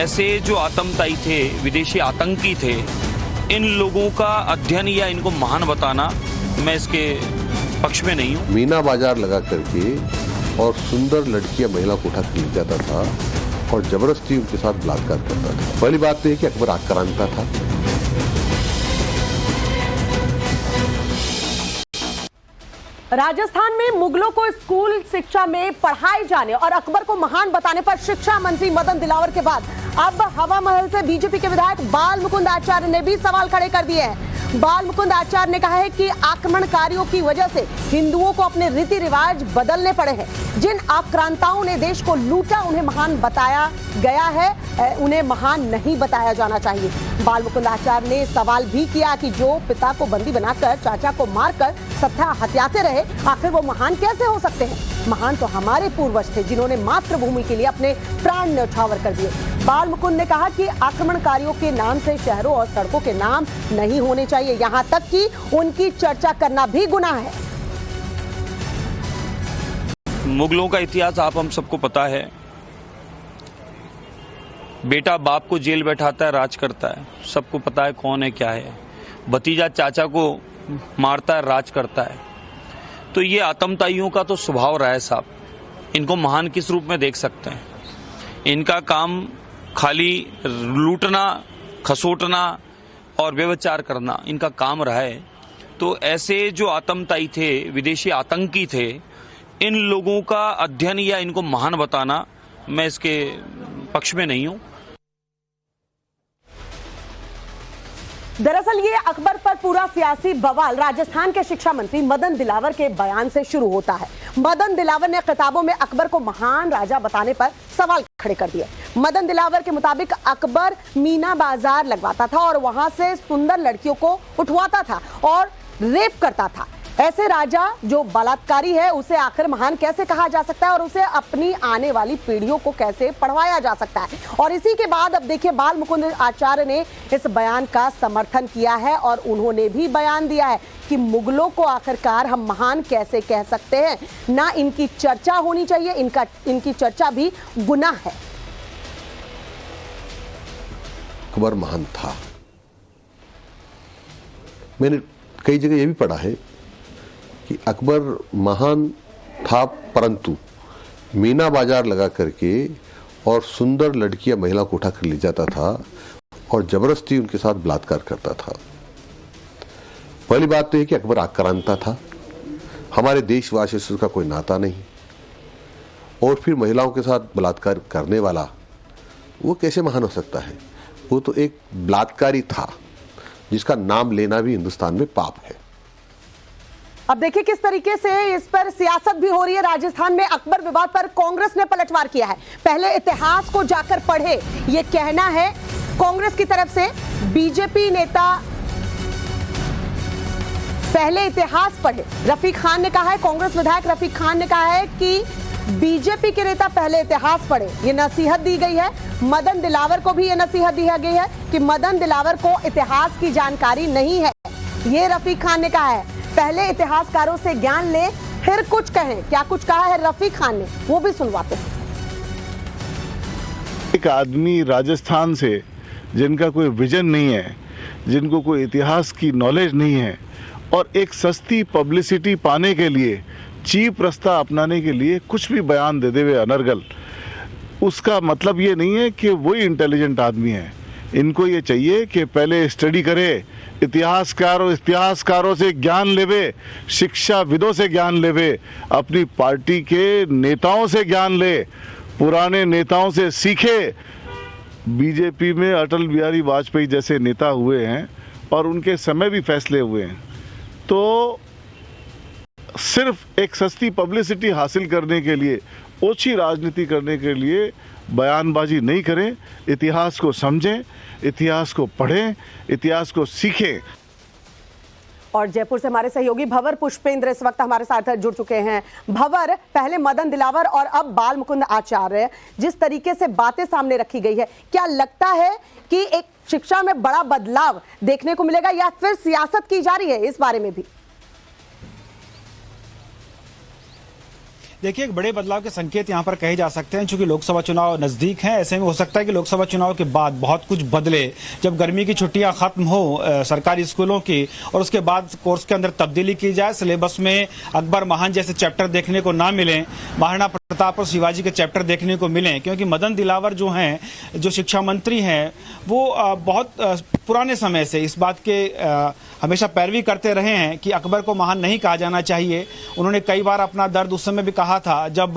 ऐसे जो आतंकवादी थे, विदेशी आतंकी थे, इन लोगों का अध्ययन या इनको महान बताना मैं इसके पक्ष में नहीं हूँ। मीना बाजार लगा करके और सुंदर लड़कियां महिला को उठा कर ले जाता था और जबरदस्ती उनके साथ बलात्कार करता था। पहली बात तो यह कि अकबर आक्रांता था। राजस्थान में मुगलों को स्कूल शिक्षा में पढ़ाए जाने और अकबर को महान बताने पर शिक्षा मंत्री मदन दिलावर के बाद अब हवा महल से बीजेपी के विधायक बाल मुकुंद आचार्य ने भी सवाल खड़े कर दिए हैं। बाल मुकुंद आचार्य ने कहा है कि आक्रमणकारियों की वजह से हिंदुओं को अपने रीति रिवाज बदलने पड़े हैं। जिन आक्रांताओं ने देश को लूटा उन्हें महान बताया गया है, उन्हें महान नहीं बताया जाना चाहिए। बाल मुकुंद आचार्य ने सवाल भी किया कि जो पिता को बंदी बनाकर चाचा को मारकर सत्ता हथियाते रहे, आखिर वो महान कैसे हो सकते हैं? महान तो हमारे पूर्वज थे जिन्होंने मातृभूमि के लिए अपने प्राण न्यौछावर कर दिए। बाल मुकुंद ने कहा कि आक्रमणकारियों के नाम से शहरों और सड़कों के नाम नहीं होने चाहिए, यहां तक कि उनकी चर्चा करना भी गुनाह है। मुगलों का इतिहास आप हम सबको पता है। बेटा बाप को जेल बैठाता है, राज करता है, सबको पता है कौन है क्या है। भतीजा चाचा को मारता है, राज करता है। तो ये आतंकवादियों का तो स्वभाव रहा है साहब। इनको महान किस रूप में देख सकते हैं? इनका काम खाली लूटना, खसोटना और व्यभिचार करना इनका काम रहा है। तो ऐसे जो आतंकवादी थे, विदेशी आतंकी थे, इन लोगों का अध्ययन या इनको महान बताना मैं इसके पक्ष में नहीं हूं। दरअसल ये अकबर पर पूरा सियासी बवाल राजस्थान के शिक्षा मंत्री मदन दिलावर के बयान से शुरू होता है। मदन दिलावर ने किताबों में अकबर को महान राजा बताने पर सवाल खड़े कर दिए। मदन दिलावर के मुताबिक अकबर मीना बाजार लगवाता था और वहां से सुंदर लड़कियों को उठवाता था और रेप करता था। ऐसे राजा जो बलात्कारी है उसे आखिर महान कैसे कहा जा सकता है और उसे अपनी आने वाली पीढ़ियों को कैसे पढ़वाया जा सकता है? और इसी के बाद अब देखिए बाल मुकुंद आचार्य ने इस बयान का समर्थन किया है और उन्होंने भी बयान दिया है कि मुगलों को आखिरकार हम महान कैसे कह सकते हैं, ना इनकी चर्चा होनी चाहिए, इनकी चर्चा भी गुनाह है। अकबर महान था। मैंने कई जगह यह भी पढ़ा है कि अकबर महान था, परंतु मीना बाजार लगा करके और सुंदर लड़कियां महिला को उठा कर ले जाता था और जबरदस्ती उनके साथ बलात्कार करता था। पहली बात तो यह कि अकबर आक्रांता था। हमारे देशवासी से उसका कोई नाता नहीं। और फिर महिलाओं के साथ बलात्कार करने वाला वो कैसे महान हो सकता है? वो तो एक बलात्कारी था जिसका नाम लेना भी हिंदुस्तान में पाप है। अब देखिए किस तरीके से इस पर सियासत भी हो रही है। राजस्थान में अकबर विवाद पर कांग्रेस ने पलटवार किया है। पहले इतिहास को जाकर पढ़े, ये कहना है कांग्रेस की तरफ से। बीजेपी नेता पहले इतिहास पढ़े, रफीक खान ने कहा है। कांग्रेस विधायक रफीक खान ने कहा है कि बीजेपी के नेता पहले इतिहास पढ़े, ये नसीहत दी गई है। मदन दिलावर को भी ये नसीहत दी गई है कि मदन दिलावर को इतिहास की जानकारी नहीं है। ये रफीक खान ने कहा है पहले इतिहासकारों से ज्ञान ले फिर कुछ कहें। क्या कुछ कहा है रफीक खान ने, वो भी सुनवाते हैं। एक आदमी राजस्थान से जिनका कोई विजन नहीं है, जिनको कोई इतिहास की नॉलेज नहीं है और एक सस्ती पब्लिसिटी पाने के लिए, चीप रास्ता अपनाने के लिए कुछ भी बयान दे देवे अनर्गल, उसका मतलब ये नहीं है कि वही इंटेलिजेंट आदमी है। इनको ये चाहिए कि पहले स्टडी करे, इतिहासकारों से ज्ञान लेवे, शिक्षाविदों से ज्ञान लेवे, अपनी पार्टी के नेताओं से ज्ञान ले, पुराने नेताओं से सीखे। बीजेपी में अटल बिहारी वाजपेयी जैसे नेता हुए हैं और उनके समय भी फैसले हुए हैं। तो सिर्फ एक सस्ती पब्लिसिटी हासिल करने के लिए, ओछी राजनीति करने के लिए बयानबाजी नहीं करें। इतिहास को समझें, इतिहास को पढ़ें, इतिहास को सीखें। और जयपुर से हमारे सहयोगी भंवर पुष्पेंद्र इस वक्त हमारे साथ जुड़ चुके हैं। भंवर, पहले मदन दिलावर और अब बाल मुकुंद आचार्य, जिस तरीके से बातें सामने रखी गई है, क्या लगता है कि एक शिक्षा में बड़ा बदलाव देखने को मिलेगा या फिर सियासत की जा रही है? इस बारे में भी देखिए, एक बड़े बदलाव के संकेत यहाँ पर कहे जा सकते हैं। चूंकि लोकसभा चुनाव नजदीक हैं, ऐसे में हो सकता है कि लोकसभा चुनाव के बाद बहुत कुछ बदले। जब गर्मी की छुट्टियां खत्म हो सरकारी स्कूलों की और उसके बाद कोर्स के अंदर तब्दीली की जाए, सिलेबस में अकबर महान जैसे चैप्टर देखने को ना मिले, महाराणा प्रताप और शिवाजी के चैप्टर देखने को मिले, क्योंकि मदन दिलावर जो हैं, जो शिक्षा मंत्री हैं, वो बहुत पुराने समय से इस बात के हमेशा पैरवी करते रहे हैं कि अकबर को महान नहीं कहा जाना चाहिए। उन्होंने कई बार अपना दर्द उस समय भी कहा था जब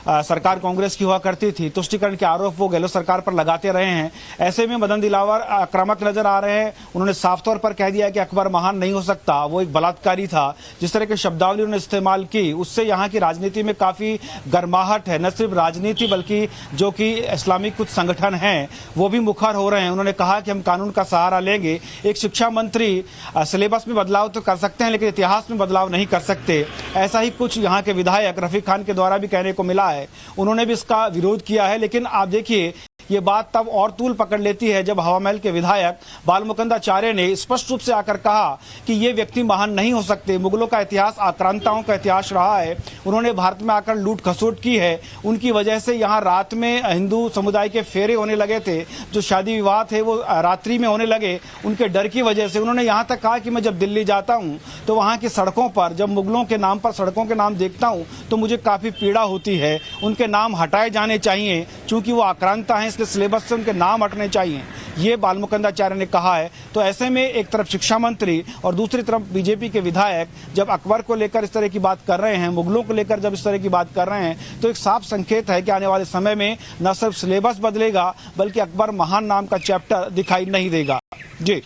सरकार कांग्रेस की हुआ करती थी। तुष्टिकरण के आरोप वो गहलोत सरकार पर लगाते रहे हैं। ऐसे में मदन दिलावर आक्रामक नजर आ रहे हैं। उन्होंने साफ तौर पर कह दिया कि अकबर महान नहीं हो सकता, वो एक बलात्कारी था। जिस तरह की शब्दावली उन्होंने इस्तेमाल की, उससे यहाँ की राजनीति में काफी गर्माहट है। न सिर्फ राजनीति बल्कि जो कि इस्लामिक कुछ संगठन हैं वो भी मुखर हो रहे हैं। उन्होंने कहा कि हम कानून का सहारा लेंगे। एक शिक्षा मंत्री सिलेबस में बदलाव तो कर सकते हैं लेकिन इतिहास में बदलाव नहीं कर सकते। ऐसा ही कुछ यहाँ के विधायक रफीक खान के द्वारा भी कहने को मिला है। उन्होंने भी इसका विरोध किया है। लेकिन आप देखिए, ये बात तब और तूल पकड़ लेती है जब हवा महल के विधायक बालमुकुंदाचार्य ने स्पष्ट रूप से आकर कहा कि ये व्यक्ति महान नहीं हो सकते। मुगलों का इतिहास आक्रांताओं का इतिहास रहा है। उन्होंने भारत में आकर लूट खसोट की है। उनकी वजह से यहाँ रात में हिंदू समुदाय के फेरे होने लगे थे। जो शादी विवाह थे वो रात्रि में होने लगे। उनके डर की वजह से उन्होंने यहाँ तक कहा कि मैं जब दिल्ली जाता हूँ तो वहाँ की सड़कों पर जब मुगलों के नाम पर सड़कों के नाम देखता हूँ तो मुझे काफी पीड़ा होती है। उनके नाम हटाए जाने चाहिए, चूंकि वो आक्रांता हैं, इसलिए सिलेबस से उनके नाम हटने चाहिए, ये बालमुकुंदाचार्य ने कहा है। तो ऐसे में एक तरफ शिक्षा मंत्री और दूसरी तरफ बीजेपी के विधायक जब अकबर को लेकर इस तरह की बात कर रहे हैं, मुगलों को लेकर जब इस तरह की बात कर रहे हैं, तो एक साफ संकेत है कि आने वाले समय में न सिर्फ सिलेबस बदलेगा बल्कि अकबर महान नाम का चैप्टर दिखाई नहीं देगा। जी,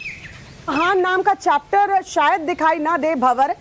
महान नाम का चैप्टर शायद दिखाई ना दे भंवर,